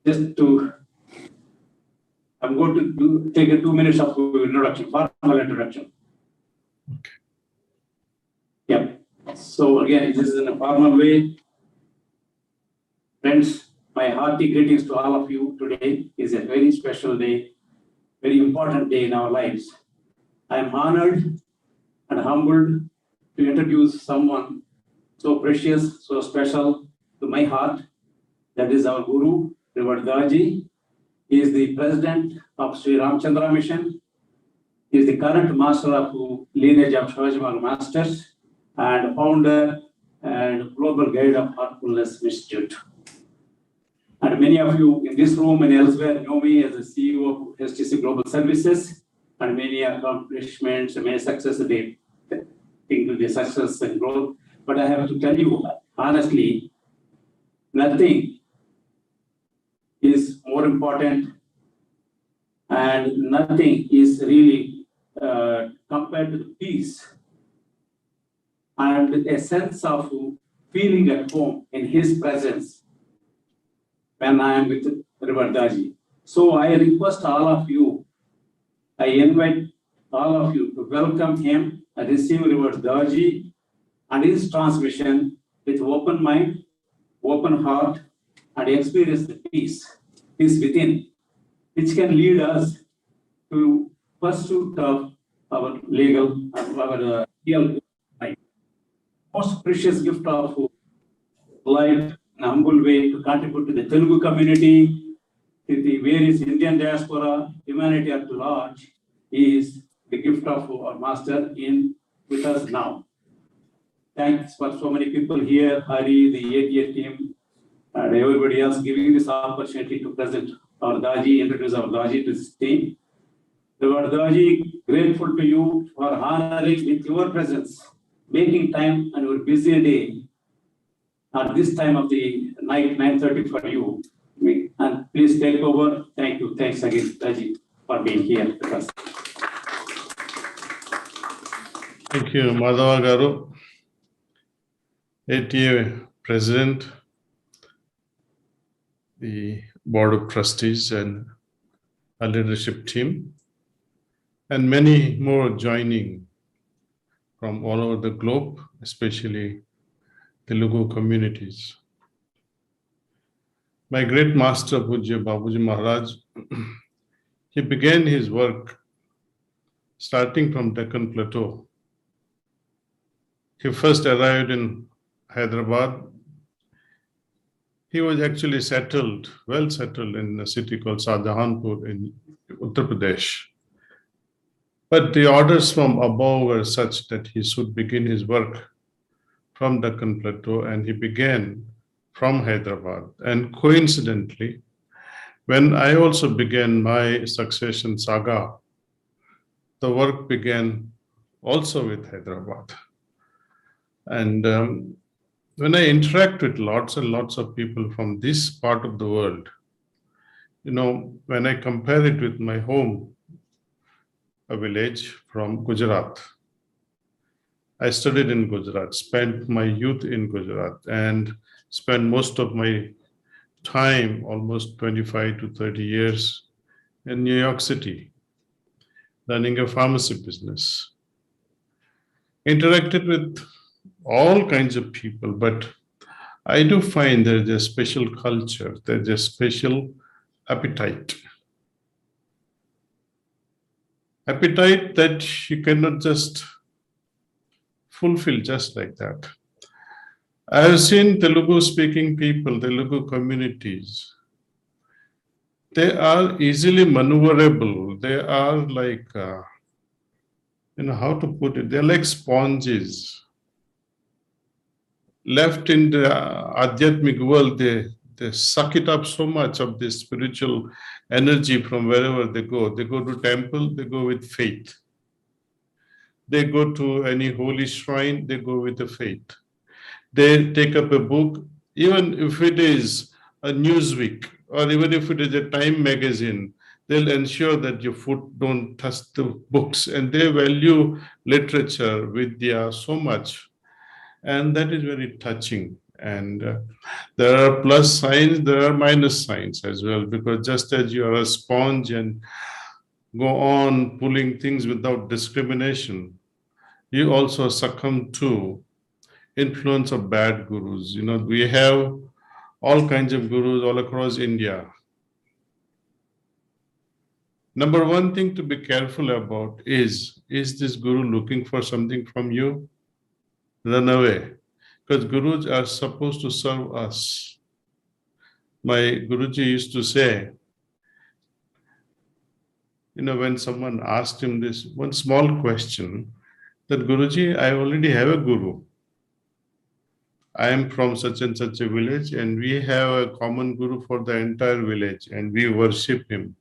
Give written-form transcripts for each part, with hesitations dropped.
Just to, I'm going to take a 2 minutes of introduction, formal introduction. Okay. Yeah. So again, this is in a formal way. Friends, my hearty greetings to all of you. Today is a very special day, very important day in our lives. I am honored and humbled to introduce someone so precious, so special to my heart. That is our Guru, Revered Daaji. He is the president of Sri Ramchandra Mission. He is the current master of lineage of Shivaji Masters and founder and global guide of Heartfulness Institute. And many of you in this room and elsewhere know me as the CEO of STC Global Services, and many accomplishments, many successes, they think the success and growth. But I have to tell you, honestly, nothing is more important and nothing is really compared to the peace and a sense of feeling at home in his presence when I am with Revered Daaji. So I request all of you, I invite all of you to welcome him and receive Revered Daaji and his transmission with open mind, open heart, and experience the peace within, which can lead us to pursuit of our legal, our real life. Most precious gift of life in a humble way to contribute to the Telugu community, to the various Indian diaspora, humanity at large, is the gift of our master with us now. Thanks for so many people here, Hari, the ATA team, and everybody else giving this opportunity to present our Daaji, introduce our Daaji to this team. Revered Daaji, grateful to you for honoring with your presence, making time on your busy day at this time of the night, 9:30 for you. And please take over. Thank you. Thanks again, Daaji, for being here with us. Thank you, Madhava Garu, ATA President, the Board of Trustees and our leadership team, and many more joining from all over the globe, especially Telugu communities. My great master, Pujya Babuji Maharaj, he began his work starting from Deccan Plateau. He first arrived in Hyderabad. He was actually well settled in a city called Shahjahanpur in Uttar Pradesh. But the orders from above were such that he should begin his work from Deccan Plateau, and he began from Hyderabad. And coincidentally, when I also began my succession saga, the work began also with Hyderabad. And when I interact with lots and lots of people from this part of the world, when I compare it with my home, a village from Gujarat, I studied in Gujarat, spent my youth in Gujarat, and spent most of my time, almost 25 to 30 years, in New York City, running a pharmacy business. Interacted with all kinds of people, but I do find there's a special culture, there's a special appetite. Appetite that you cannot just fulfill just like that. I have seen Telugu-speaking people, Telugu communities. They are easily maneuverable. They are like, how to put it? They're like sponges. Left in the Adhyatmic world, they suck it up so much of this spiritual energy from wherever they go. They go to temple, they go with faith. They go to any holy shrine, they go with the faith. They take up a book, even if it is a Newsweek, or even if it is a Time magazine, they'll ensure that your foot don't touch the books. And they value literature, vidya, so much. And that is very touching. And there are plus signs, there are minus signs as well, because just as you are a sponge and go on pulling things without discrimination, you also succumb to influence of bad gurus. You know, we have all kinds of gurus all across India. Number one thing to be careful about is this guru looking for something from you? Run away. Because gurus are supposed to serve us. My Guruji used to say, you know, when someone asked him this one small question, that Guruji, I already have a guru. I am from such and such a village, and we have a common guru for the entire village, and we worship him.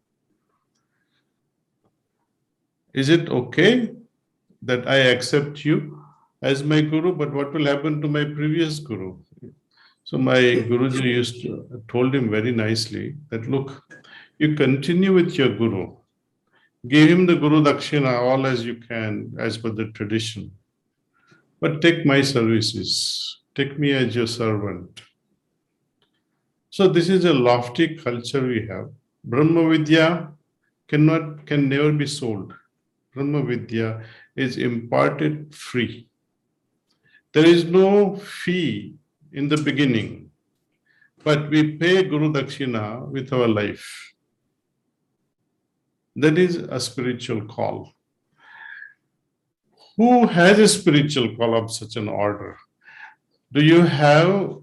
Is it okay that I accept you as my guru, but what will happen to my previous guru? So my Guruji told him very nicely that, look, you continue with your guru. Give him the Guru Dakshina all as you can, as per the tradition. But take my services. Take me as your servant. So this is a lofty culture we have. Brahma Vidya can never be sold. Brahma Vidya is imparted free. There is no fee in the beginning, but we pay Guru Dakshina with our life. That is a spiritual call. Who has a spiritual call of such an order? Do you have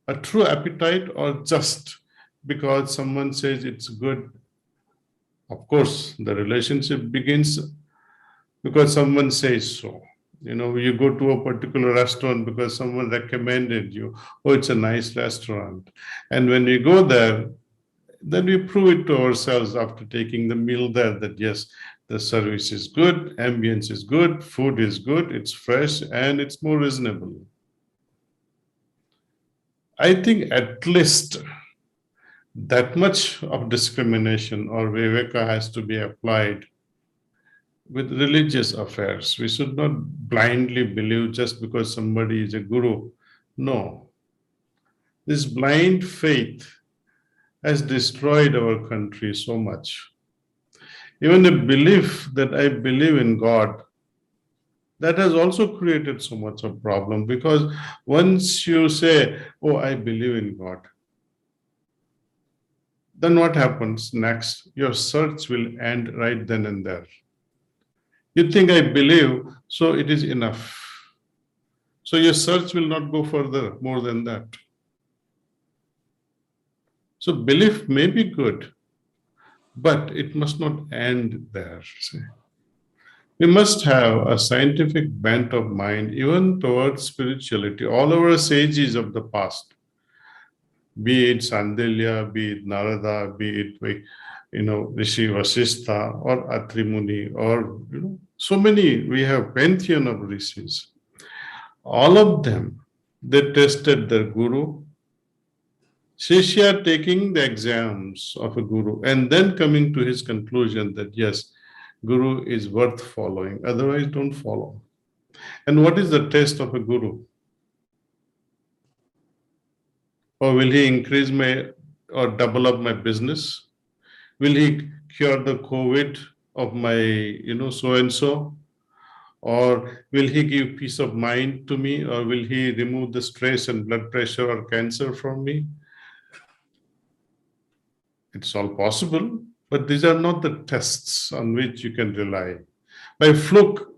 a true appetite, or just because someone says it's good? Of course, the relationship begins because someone says so. You know, you go to a particular restaurant because someone recommended you. Oh, it's a nice restaurant. And when we go there, then we prove it to ourselves after taking the meal there that yes, the service is good, ambience is good, food is good, it's fresh, and it's more reasonable. I think at least that much of discrimination or viveka has to be applied with religious affairs. We should not blindly believe just because somebody is a guru. No. This blind faith has destroyed our country so much. Even the belief that I believe in God, that has also created so much of problem, because once you say, oh, I believe in God, then what happens next? Your search will end right then and there. You think I believe, so it is enough. So your search will not go further, more than that. So belief may be good, but it must not end there. See? We must have a scientific bent of mind even towards spirituality. All our sages of the past, be it Sandilya, be it Narada, be it Rishi Vasistha or Atri Muni, or so many, we have pantheon of rishis. All of them, they tested their guru. Shishya taking the exams of a guru and then coming to his conclusion that yes, guru is worth following, otherwise don't follow. And what is the test of a guru? Or will he increase or double up my business? Will he cure the COVID of my, so-and-so? Or will he give peace of mind to me? Or will he remove the stress and blood pressure or cancer from me? It's all possible, but these are not the tests on which you can rely. By fluke,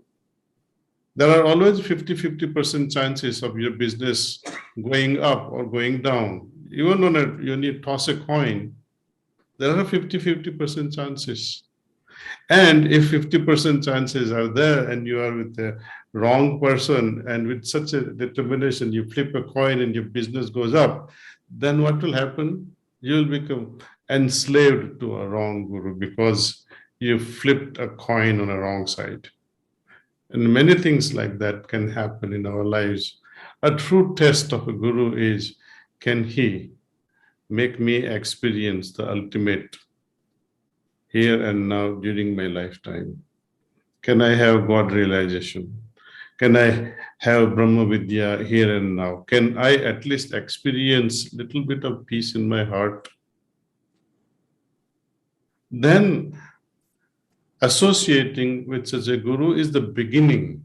there are always 50% chances of your business going up or going down. Even when you toss a coin, there are 50% chances. And if 50% chances are there and you are with the wrong person and with such a determination, you flip a coin and your business goes up, then what will happen? You will become enslaved to a wrong guru because you flipped a coin on a wrong side. And many things like that can happen in our lives. A true test of a guru is, can he make me experience the ultimate here and now during my lifetime? Can I have God realization? Can I have Brahma Vidya here and now? Can I at least experience a little bit of peace in my heart? Then associating with such a guru is the beginning.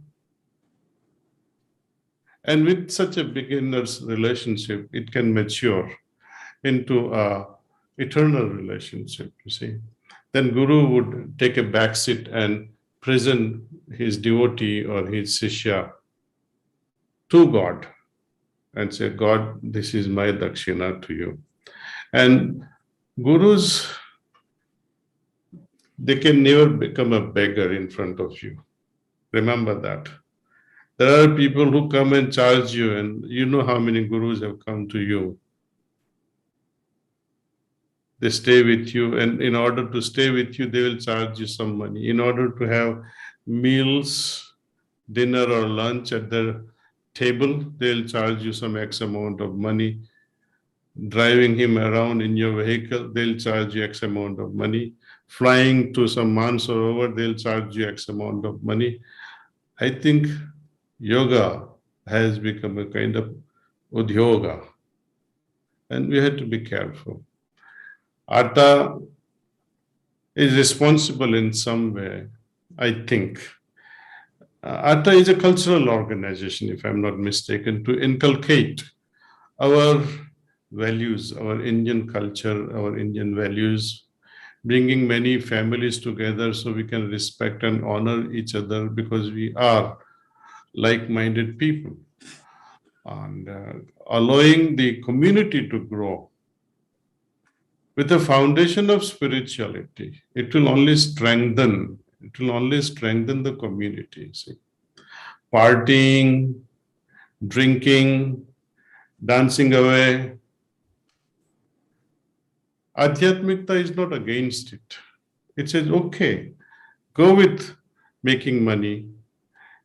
And with such a beginner's relationship, it can mature into a eternal relationship, you see. Then Guru would take a back seat and present his devotee or his Sishya to God and say, God, this is my dakshina to you. And Gurus, they can never become a beggar in front of you. Remember that. There are people who come and charge you, and you know how many gurus have come to you. They stay with you, and in order to stay with you, they will charge you some money. In order to have meals, dinner or lunch at their table, they'll charge you some X amount of money. Driving him around in your vehicle, they'll charge you X amount of money. Flying to some Mansarovar, they'll charge you X amount of money. I think yoga has become a kind of udyoga, and we have to be careful. Atta is responsible in some way, I think. Atta is a cultural organization, if I'm not mistaken, to inculcate our values, our Indian culture, our Indian values, bringing many families together so we can respect and honor each other because we are like-minded people, and allowing the community to grow. With a foundation of spirituality, it will only strengthen the community. See? Partying, drinking, dancing away. Adhyatmikta is not against it. It says, okay, go with making money,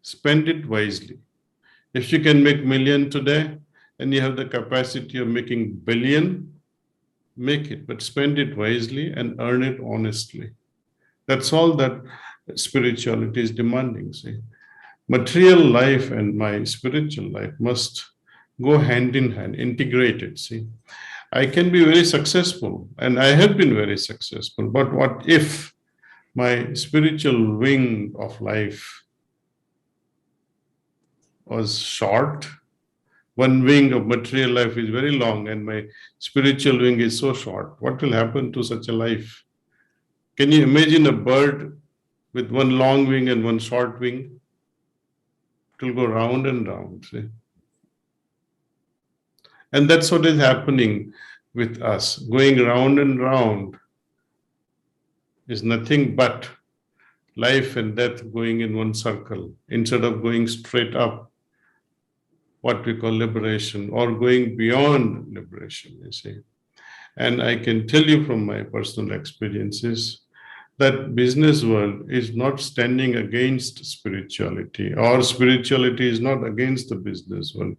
spend it wisely. If you can make million today and you have the capacity of making billion, make it, but spend it wisely and earn it honestly. That's all that spirituality is demanding. See, material life and my spiritual life must go hand in hand, integrated. See, I can be very successful, and I have been very successful, but what if my spiritual wing of life was short? One wing of material life is very long and my spiritual wing is so short. What will happen to such a life? Can you imagine a bird with one long wing and one short wing? It will go round and round. See? And that's what is happening with us. Going round and round is nothing but life and death going in one circle instead of going straight up, what we call liberation, or going beyond liberation, you see. And I can tell you from my personal experiences that business world is not standing against spirituality, or spirituality is not against the business world.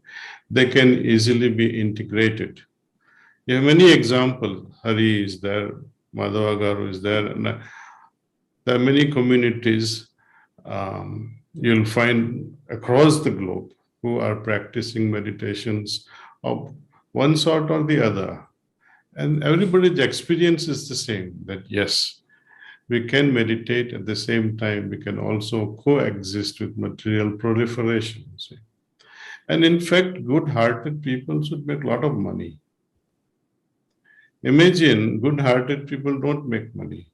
They can easily be integrated. You have many examples. Hari is there, Madhava Garu is there, and there are many communities you'll find across the globe who are practicing meditations of one sort or the other. And everybody's experience is the same, that yes, we can meditate at the same time, we can also coexist with material proliferation. See? And in fact, good-hearted people should make a lot of money. Imagine good-hearted people don't make money.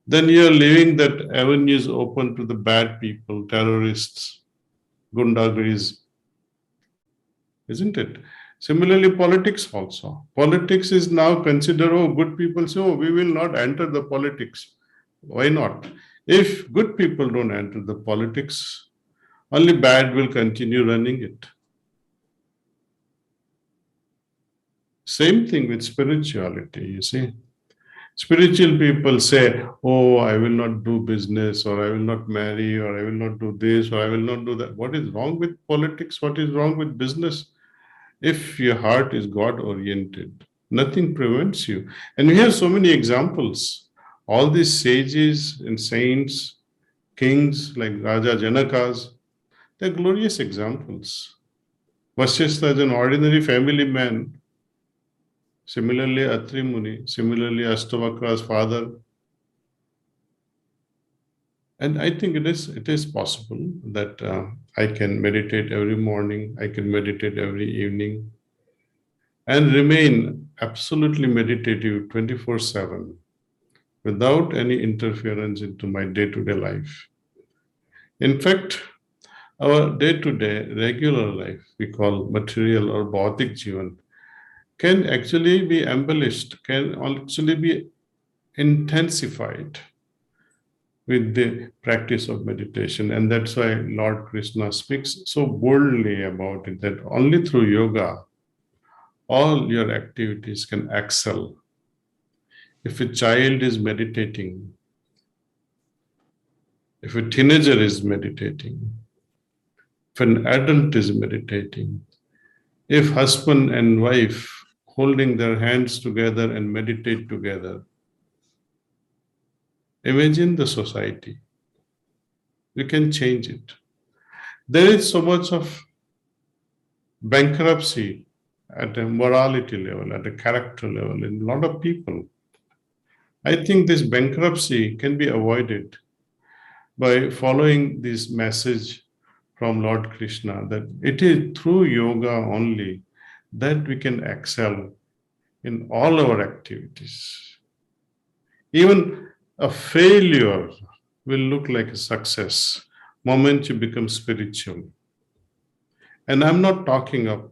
Then you're leaving that avenues open to the bad people, terrorists, gundagiris, isn't it? Similarly, politics also. Politics is now considered, oh, good people say, oh, we will not enter the politics. Why not? If good people don't enter the politics, only bad will continue running it. Same thing with spirituality, you see. Spiritual people say, oh, I will not do business, or I will not marry, or I will not do this, or I will not do that. What is wrong with politics? What is wrong with business? If your heart is God-oriented, nothing prevents you. And we have so many examples. All these sages and saints, kings like Raja Janakas, They're glorious examples. Vasishtha is an ordinary family man. Similarly, Atri Muni, similarly, Ashtavakara's father. And I think it is possible that I can meditate every morning, I can meditate every evening, and remain absolutely meditative 24/7 without any interference into my day-to-day life. In fact, our day-to-day regular life, we call material or bhautik jivan, can actually be embellished, can actually be intensified with the practice of meditation. And that's why Lord Krishna speaks so boldly about it, that only through yoga, all your activities can excel. If a child is meditating, if a teenager is meditating, if an adult is meditating, if husband and wife holding their hands together and meditate together, imagine the society. We can change it. There is so much of bankruptcy at a morality level, at a character level in a lot of people. I think this bankruptcy can be avoided by following this message from Lord Krishna, that it is through yoga only that we can excel in all our activities. Even a failure will look like a success moment you become spiritual. And I'm not talking of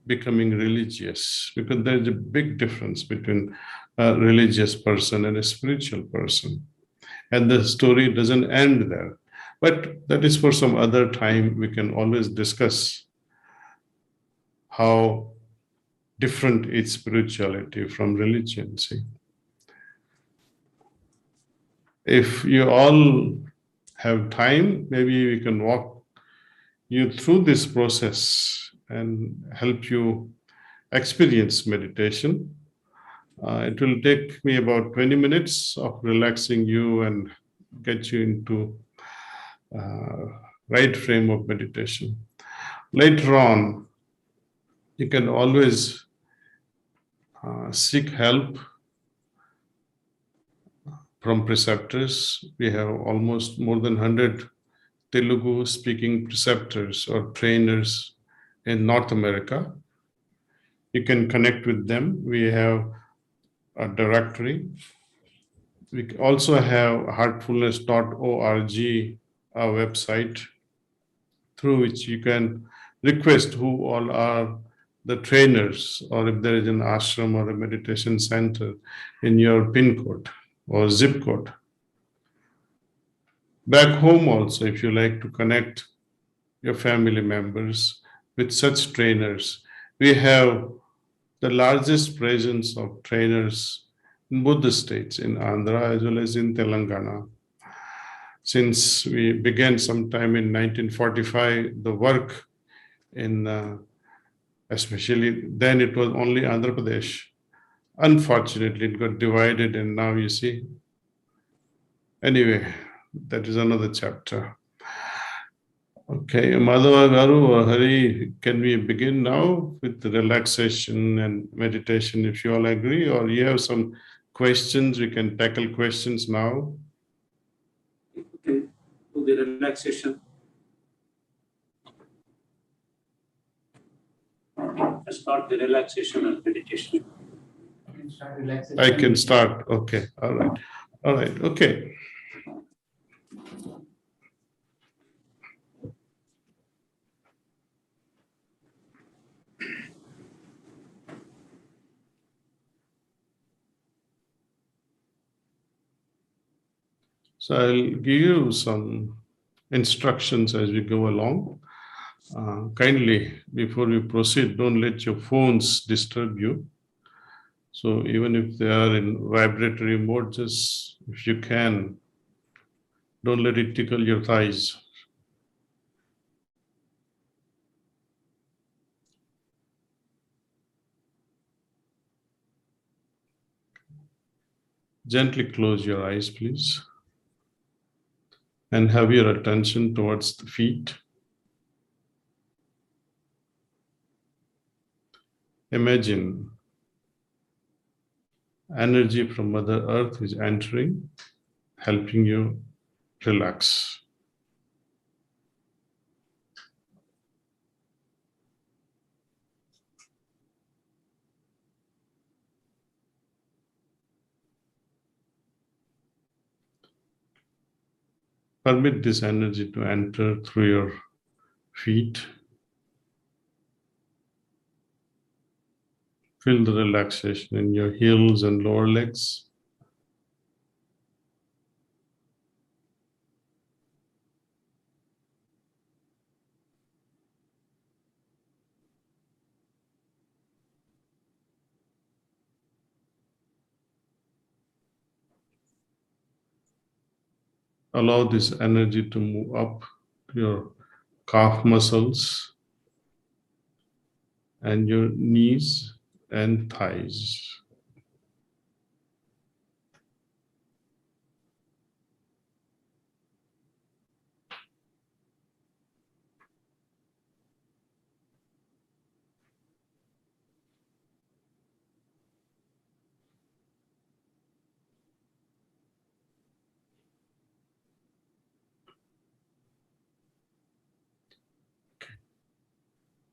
becoming religious, because there's a big difference between a religious person and a spiritual person. And the story doesn't end there. But that is for some other time. We can always discuss how different is spirituality from religion. See, if you all have time, maybe we can walk you through this process and help you experience meditation. It will take me about 20 minutes of relaxing you and get you into right frame of meditation. Later on, you can always seek help from preceptors. We have almost more than 100 Telugu speaking preceptors or trainers in North America. You can connect with them. We have a directory. We also have heartfulness.org, a website through which you can request who all are the trainers, or if there is an ashram or a meditation center in your pin code or zip code. Back home also, if you like to connect your family members with such trainers, we have the largest presence of trainers in both the states, in Andhra as well as in Telangana. Since we began sometime in 1945, the work in, especially then it was only Andhra Pradesh. Unfortunately, it got divided, and now you see. Anyway, that is another chapter. Okay, Madhava Garu or Hari, can we begin now with the relaxation and meditation, if you all agree, or you have some questions? We can tackle questions now. Okay, do the relaxation. Let's start the relaxation and meditation. I can start. Okay, all right. All right, okay. So I'll give you some instructions as we go along. Kindly, before we proceed, don't let your phones disturb you. So even if they are in vibratory mode, just if you can, don't let it tickle your thighs. Gently close your eyes, please. And have your attention towards the feet. Imagine energy from Mother Earth is entering, helping you relax. Permit this energy to enter through your feet. Feel the relaxation in your heels and lower legs. Allow this energy to move up to your calf muscles and your knees and thighs.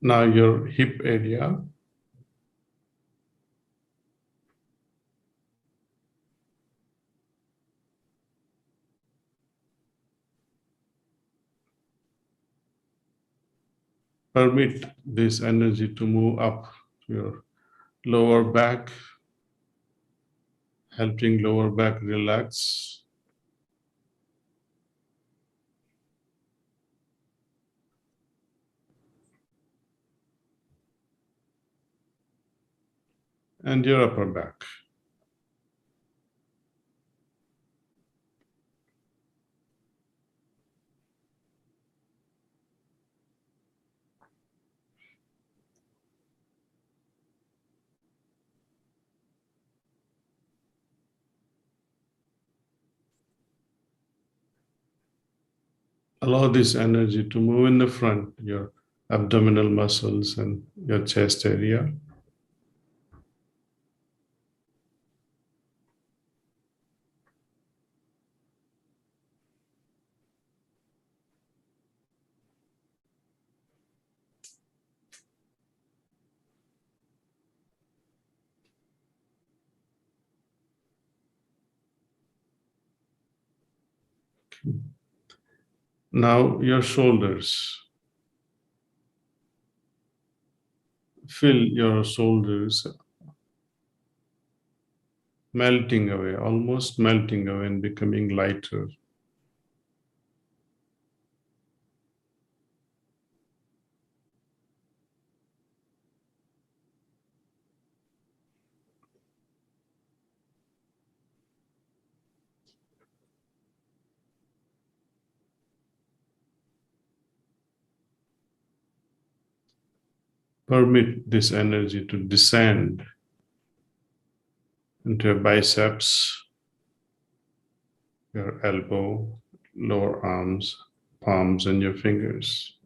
Now your hip area. Permit this energy to move up to your lower back, helping lower back relax. And your upper back. Allow this energy to move in the front, your abdominal muscles and your chest area. Now your shoulders. Feel your shoulders melting away, almost melting away and becoming lighter. Permit this energy to descend into your biceps, your elbow, lower arms, palms, and your fingers.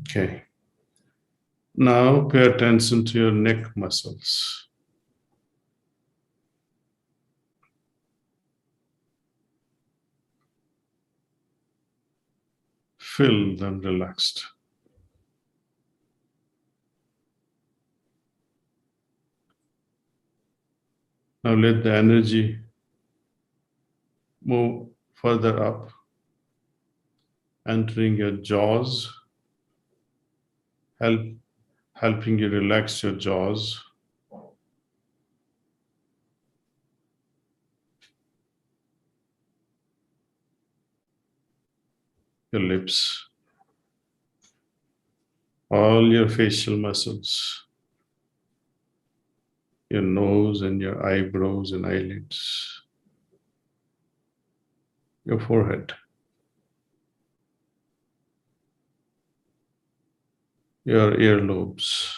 Okay. Now pay attention to your neck muscles. Feel them relaxed. Now let the energy move further up, entering your jaws, helping you relax your jaws. Your lips, all your facial muscles, your nose and your eyebrows and eyelids, your forehead, your earlobes,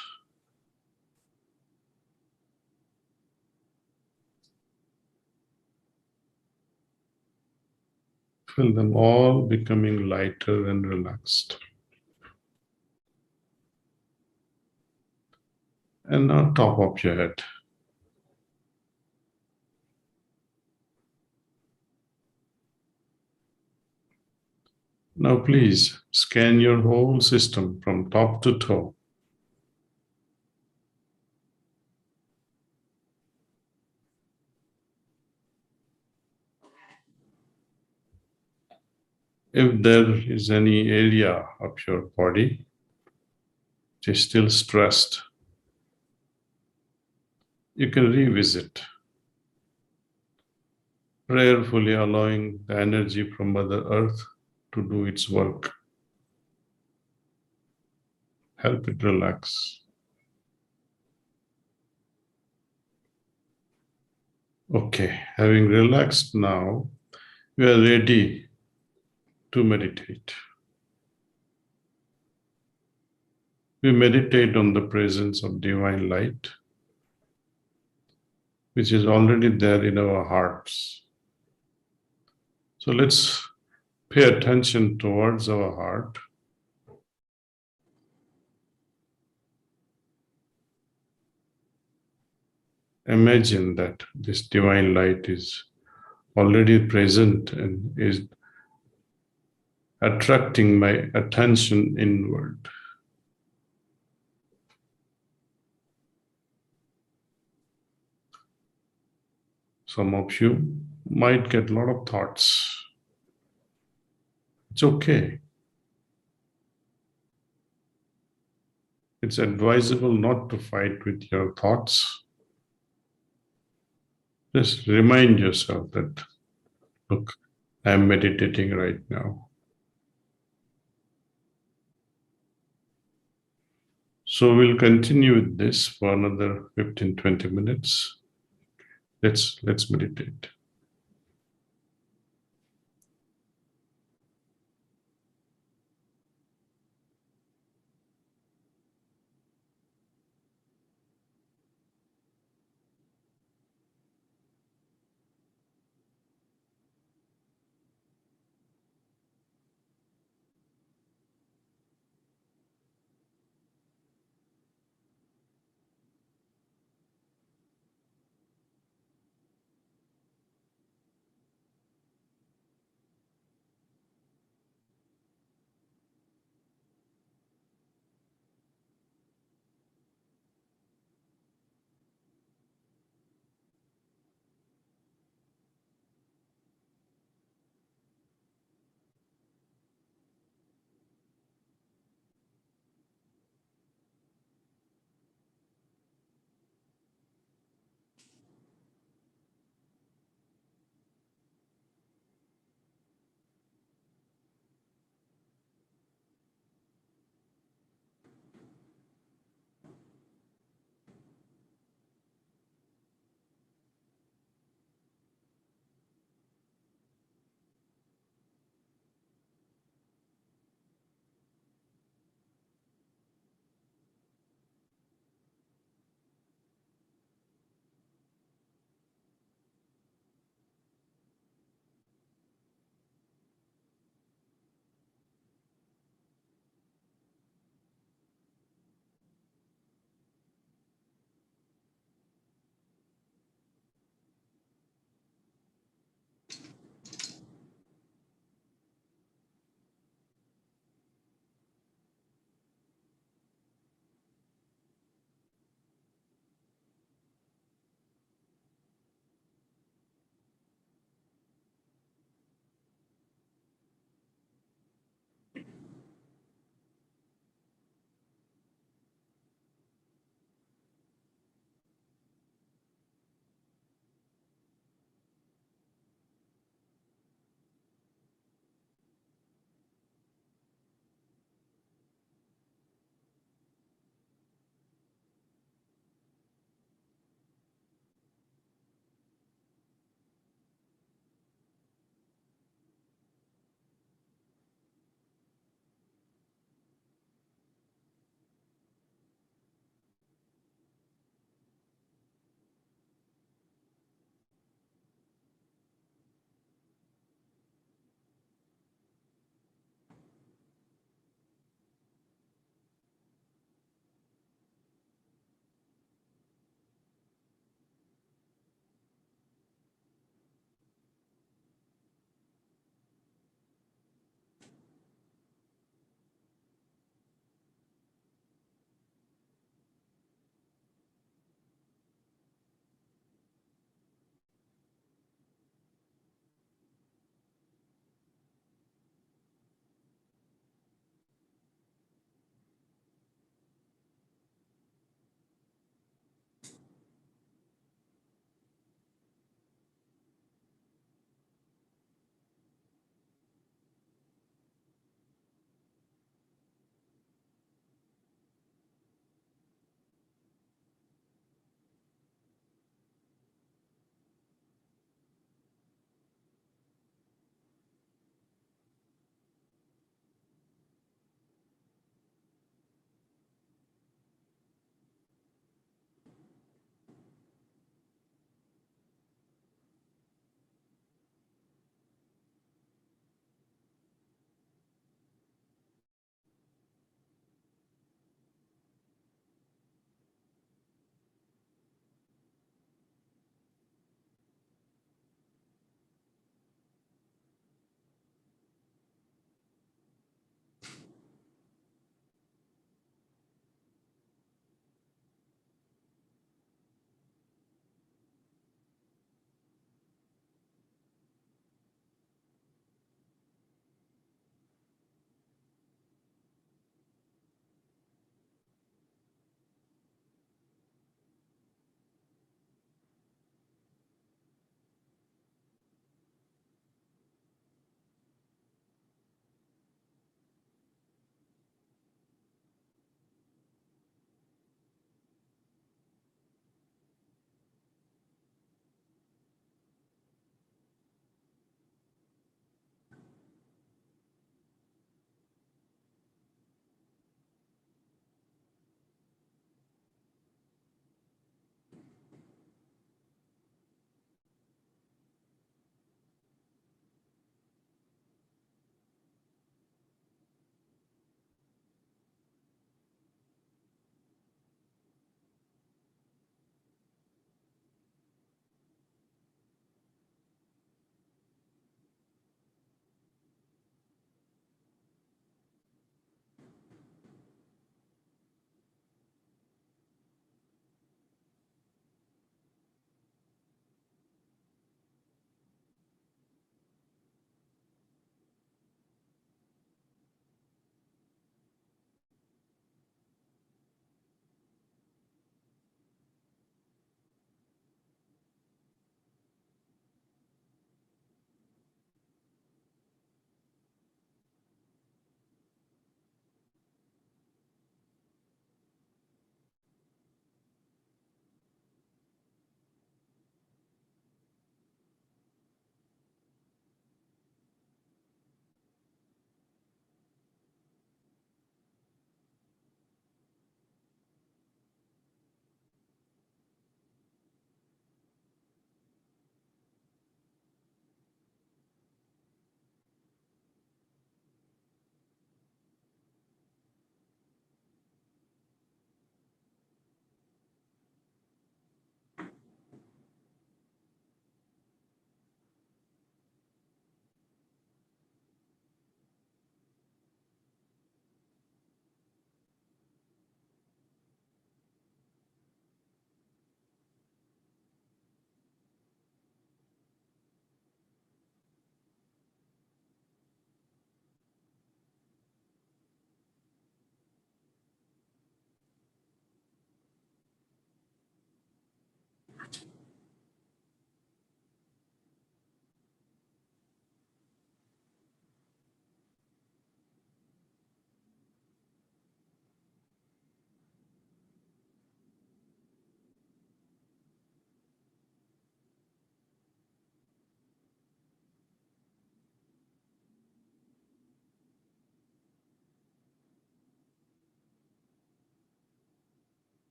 Feel them all becoming lighter and relaxed. And now top of your head. Now please scan your whole system from top to toe. If there is any area of your body which is still stressed, you can revisit, prayerfully allowing the energy from Mother Earth to do its work. Help it relax. Okay, having relaxed now, we are ready to meditate. We meditate on the presence of divine light, which is already there in our hearts. So let's pay attention towards our heart. Imagine that this divine light is already present and is attracting my attention inward. Some of you might get a lot of thoughts. It's okay. It's advisable not to fight with your thoughts. Just remind yourself that, look, I'm meditating right now. So we'll continue with this for another 15-20 minutes. Let's meditate.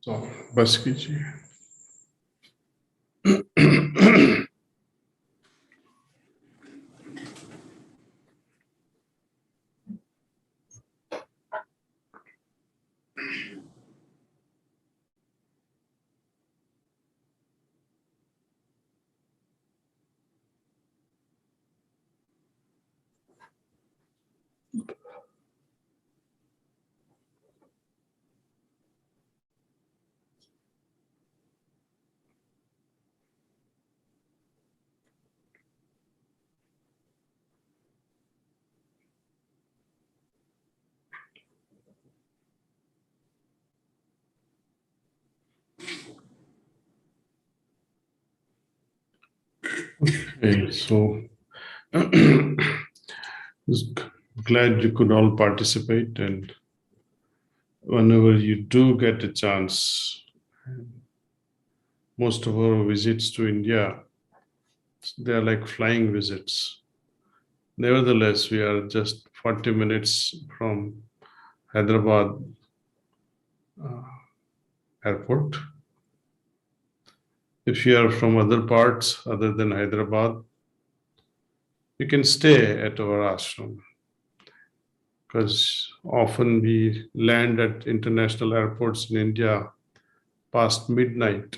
तो बस कीजिए. Okay, so just glad you could all participate, and whenever you do get a chance, most of our visits to India, they are like flying visits. Nevertheless, we are just 40 minutes from Hyderabad airport. If you are from other parts other than Hyderabad, you can stay at our ashram, because often we land at international airports in India past midnight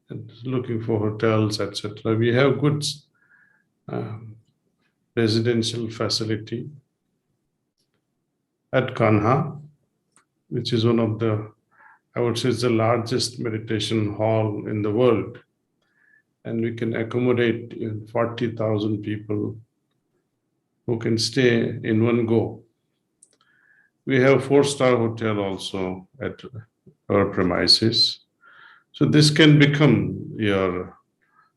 and looking for hotels, etc. We have good um, residential facility at Kanha, which is one of the, I would say, it's the largest meditation hall in the world. And we can accommodate 40,000 people who can stay in one go. We have 4-star hotel also at our premises. So this can become your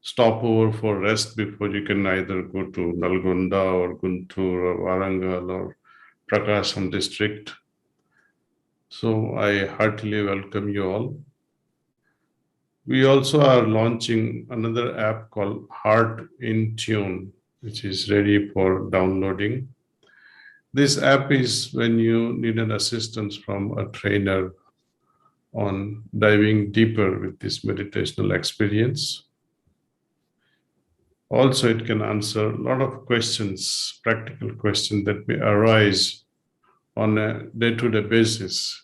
stopover for rest before you can either go to Nalgonda or Guntur or Warangal or Prakasam district. So I heartily welcome you all. We also are launching another app called Heart in Tune, which is ready for downloading. This app is when you need an assistance from a trainer on diving deeper with this meditational experience. Also, it can answer a lot of questions, practical questions that may arise on a day-to-day basis.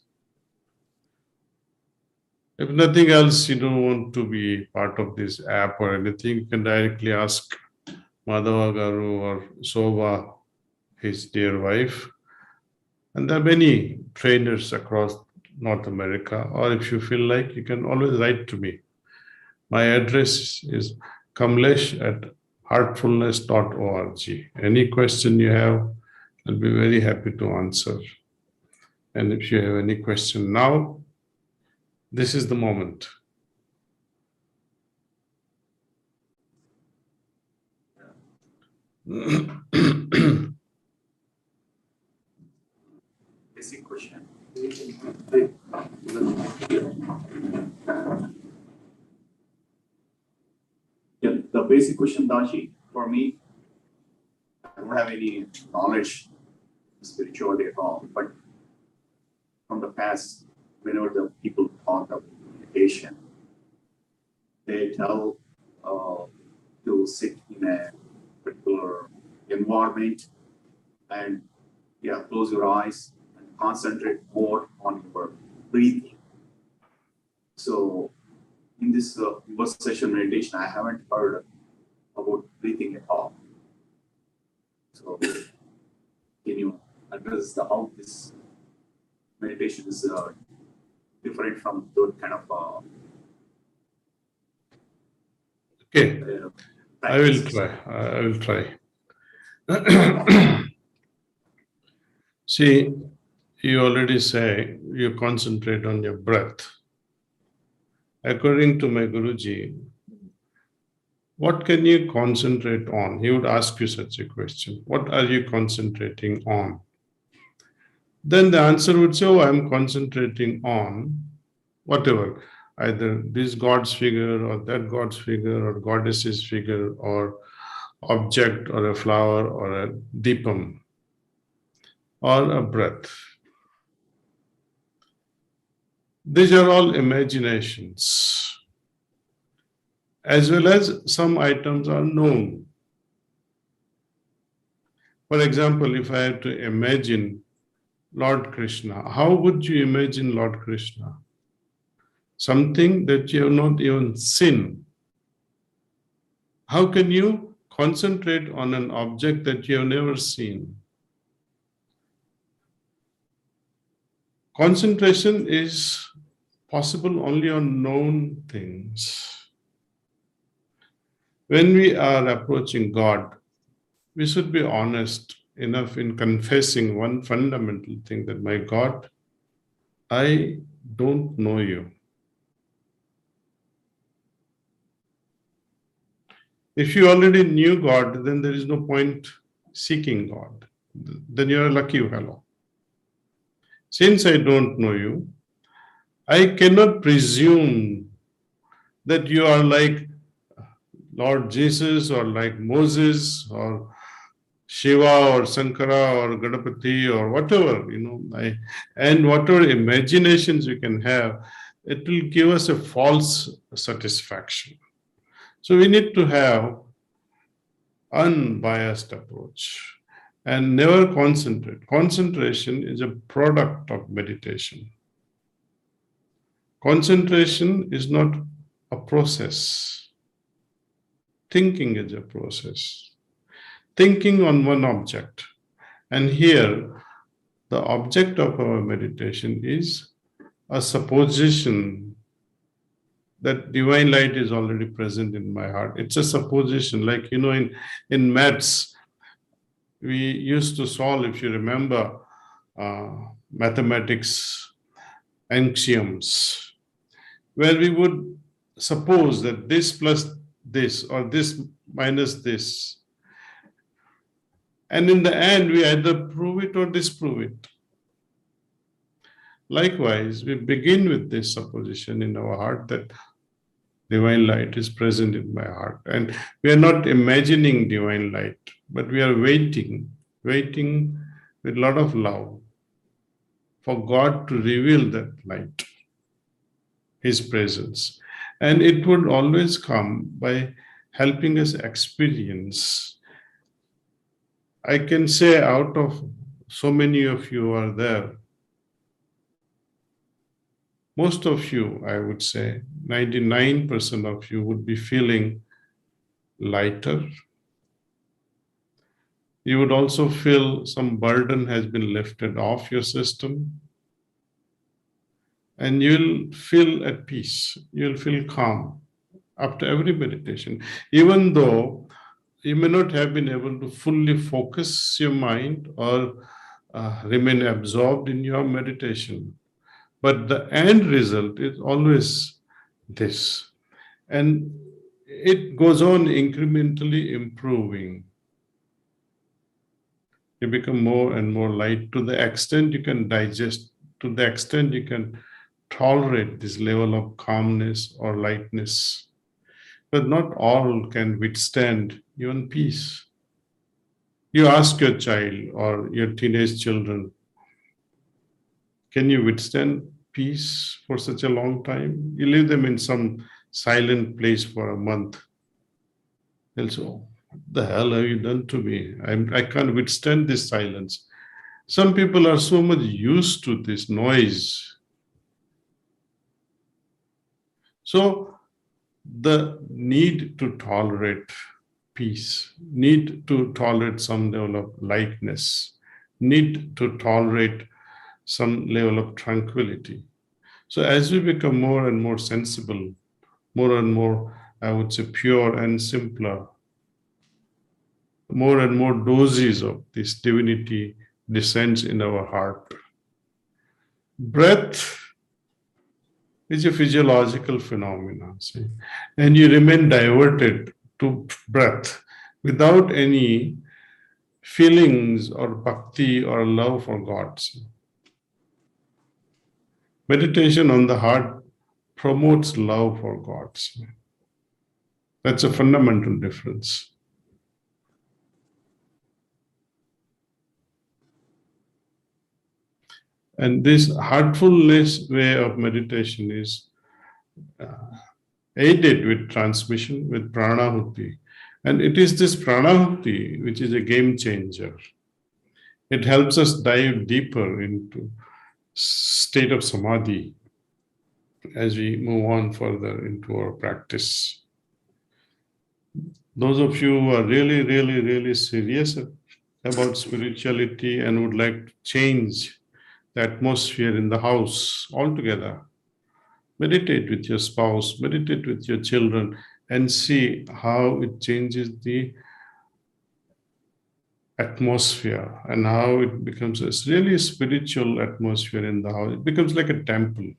If nothing else, you don't want to be part of this app or anything, you can directly ask Madhava Garu or Sova, his dear wife. And there are many trainers across North America, or if you feel like, you can always write to me. My address is kamlesh@heartfulness.org. Any question you have, I'll be very happy to answer. And if you have any question now, this is the moment. Basic question. Yeah, the basic question, Daaji, for me, I don't have any knowledge spirituality at all, but from the past, whenever the people talk of meditation, they tell to sit in a particular environment and close your eyes and concentrate more on your breathing. So in this reverse session meditation, I haven't heard about breathing at all. So can you address how this meditation is different from those kind of Okay, I will practices? try. See, you already say you concentrate on your breath. According to my Guruji, what can you concentrate on? He would ask you such a question. What are you concentrating on? Then the answer would say, oh, I'm concentrating on whatever, either this God's figure or that God's figure or goddess's figure or object or a flower or a deepam or a breath. These are all imaginations, as well as some items are known. For example, if I had to imagine Lord Krishna, how would you imagine Lord Krishna? Something that you have not even seen. How can you concentrate on an object that you have never seen? Concentration is possible only on known things. When we are approaching God, we should be honest enough in confessing one fundamental thing, that my God, I don't know you. If you already knew God, then there is no point seeking God. Then you're a lucky fellow. Since I don't know you, I cannot presume that you are like Lord Jesus or like Moses or Shiva or Sankara or Ganapati or whatever, and whatever imaginations we can have, it will give us a false satisfaction. So we need to have unbiased approach and never concentrate. Concentration is a product of meditation. Concentration is not a process. Thinking is a process. Thinking on one object. And here, the object of our meditation is a supposition that divine light is already present in my heart. It's a supposition, like, in maths, we used to solve, if you remember, mathematics axioms, where we would suppose that this plus this or this minus this. And in the end, we either prove it or disprove it. Likewise, we begin with this supposition in our heart that divine light is present in my heart. And we are not imagining divine light, but we are waiting with a lot of love for God to reveal that light, His presence. And it would always come by helping us experience. I can say, out of so many of you are there, most of you, I would say, 99% of you would be feeling lighter. You would also feel some burden has been lifted off your system. And you'll feel at peace. You'll feel calm after every meditation. Even though you may not have been able to fully focus your mind or remain absorbed in your meditation. But the end result is always this. And it goes on incrementally improving. You become more and more light to the extent you can digest, to the extent you can tolerate this level of calmness or lightness. But not all can withstand even peace. You ask your child or your teenage children, can you withstand peace for such a long time? You leave them in some silent place for a month. They'll say, oh, what the hell have you done to me? I can't withstand this silence. Some people are so much used to this noise. So the need to tolerate peace, need to tolerate some level of lightness, need to tolerate some level of tranquility. So as we become more and more sensible, more and more, I would say, pure and simpler, more and more doses of this divinity descends in our heart. Breath is a physiological phenomenon, see? And you remain diverted to breath without any feelings or bhakti or love for God. See? Meditation on the heart promotes love for God. See? That's a fundamental difference. And this heartfulness way of meditation is aided with transmission, with pranahuti. And it is this pranahuti which is a game changer. It helps us dive deeper into state of samadhi as we move on further into our practice. Those of you who are really, really, really serious about spirituality and would like to change the atmosphere in the house altogether, meditate with your spouse, meditate with your children, and see how it changes the atmosphere and how it becomes a really spiritual atmosphere in the house. It becomes like a temple,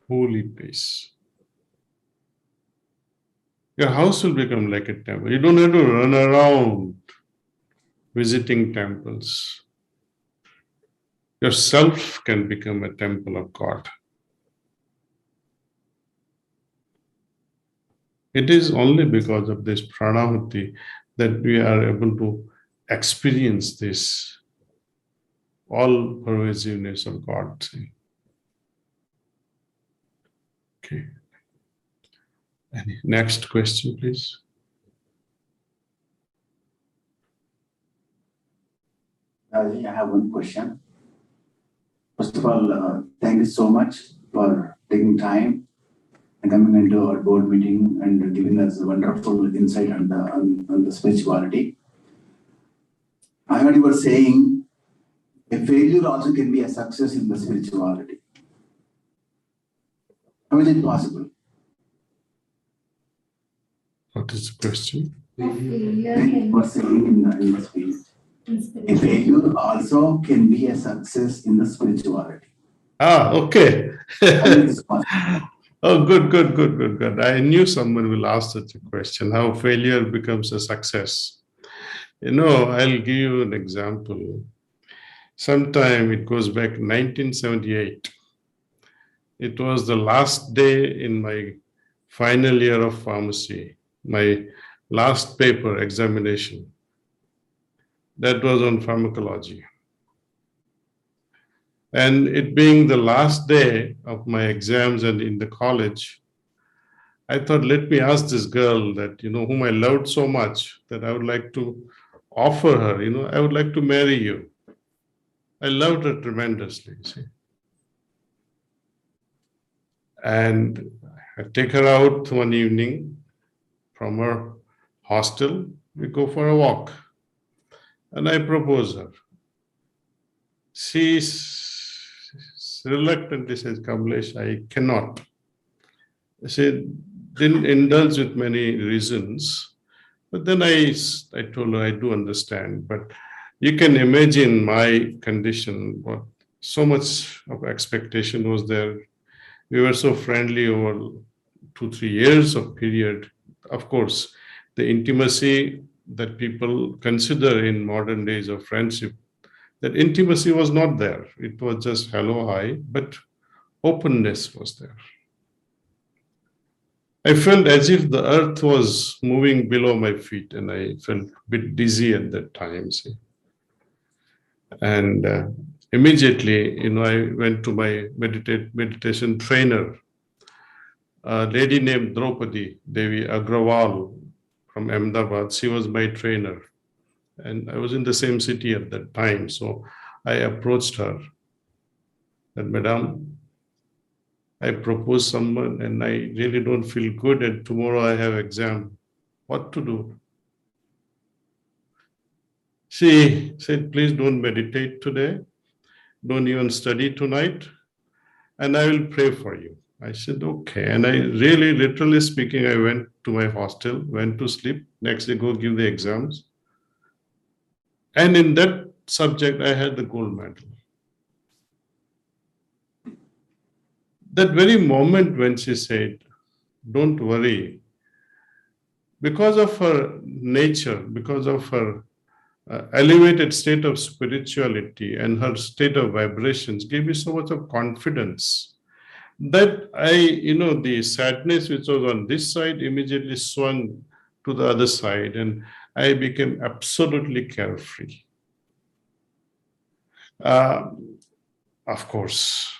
holy place. Your house will become like a temple. You don't have to run around visiting temples. Yourself can become a temple of God. It is only because of this pranahuti that we are able to experience this all-pervasiveness of God. Okay. Any next question, please. Daaji, I have one question. First of all, thank you so much for taking time and coming into our board meeting and giving us a wonderful insight on the spirituality. I heard you were saying a failure also can be a success in the spirituality. How is it possible? What is the question? You were saying in the speech, a failure also can be a success in the spirituality. Okay. How is it possible? Oh, good. I knew someone will ask such a question, how failure becomes a success. I'll give you an example. Sometime it goes back 1978. It was the last day in my final year of pharmacy, my last paper examination. That was on pharmacology. And it being the last day of my exams and in the college, I thought, let me ask this girl that, whom I loved so much that I would like to offer her, I would like to marry you. I loved her tremendously, you see. And I take her out one evening from her hostel. We go for a walk. And I propose her. She reluctantly says, Kamlesh, I cannot. She didn't indulge with many reasons. But then I told her, I do understand. But you can imagine my condition, what so much of expectation was there. We were so friendly over 2-3 years of period. Of course, the intimacy that people consider in modern days of friendship, that intimacy was not there. It was just hello, hi, but openness was there. I felt as if the earth was moving below my feet, and I felt a bit dizzy at that time. See? And immediately, I went to my meditation trainer, a lady named Draupadi Devi Agrawal from Ahmedabad. She was my trainer. And I was in the same city at that time. So I approached her that, Madam, I proposed someone and I really don't feel good, and tomorrow I have exam. What to do? She said, please don't meditate today. Don't even study tonight. And I will pray for you. I said, okay. And I really, literally speaking, I went to my hostel, went to sleep. Next day, go give the exams. And in that subject, I had the gold medal. That very moment when she said, don't worry, because of her nature, because of her elevated state of spirituality and her state of vibrations, gave me so much of confidence that the sadness which was on this side immediately swung to the other side, and I became absolutely carefree. Of course.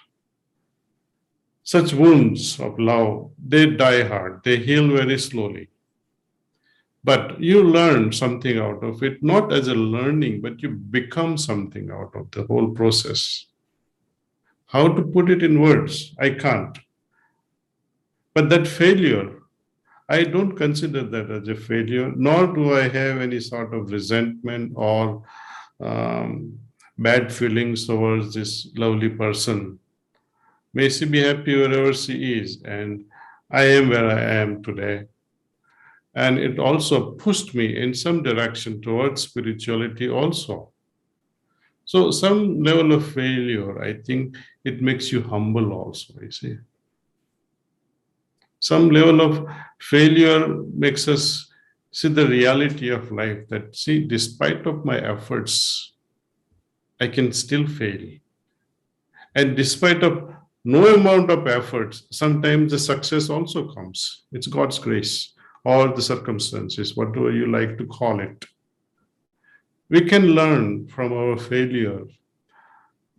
Such wounds of love, they die hard, they heal very slowly. But you learn something out of it, not as a learning, but you become something out of the whole process. How to put it in words? I can't. But that failure, I don't consider that as a failure, nor do I have any sort of resentment or bad feelings towards this lovely person. May she be happy wherever she is, and I am where I am today. And it also pushed me in some direction towards spirituality also. So some level of failure, I think it makes you humble also, you see. Some level of failure makes us see the reality of life, that see, despite of my efforts, I can still fail. And despite of no amount of efforts, sometimes the success also comes. It's God's grace or the circumstances, whatever you like to call it. We can learn from our failure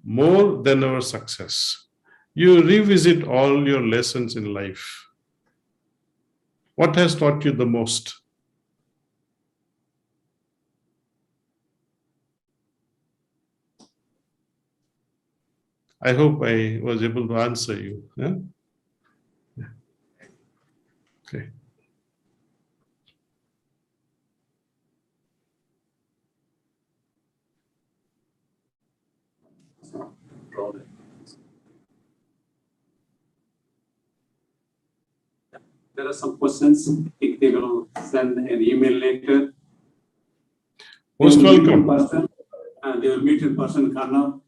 more than our success. You revisit all your lessons in life. What has taught you the most? I hope I was able to answer you. Yeah? Okay. There are some questions. I think they will send an email later. Most They will meet in welcome. person. They will meet in person, Kanha.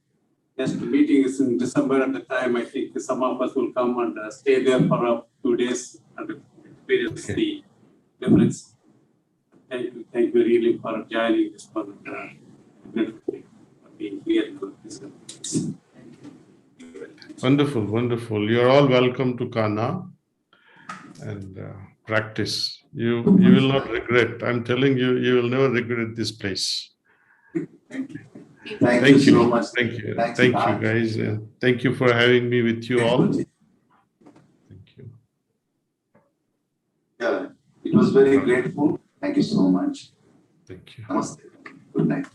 Next meeting is in December. At the time, I think some of us will come and stay there for 2 days and experience the difference. Thank you really for joining this one. Being here to this. Wonderful, wonderful. You're all welcome to Kanha and practice. You will not regret. I'm telling you, you will never regret this place. Thank you. Thank you so much. Thank you. Thanks, Thank you, Daaji. guys. And thank you for having me with you all. Thank you. Yeah, it was very grateful. Thank you so much. Thank you. Namaste. Good night.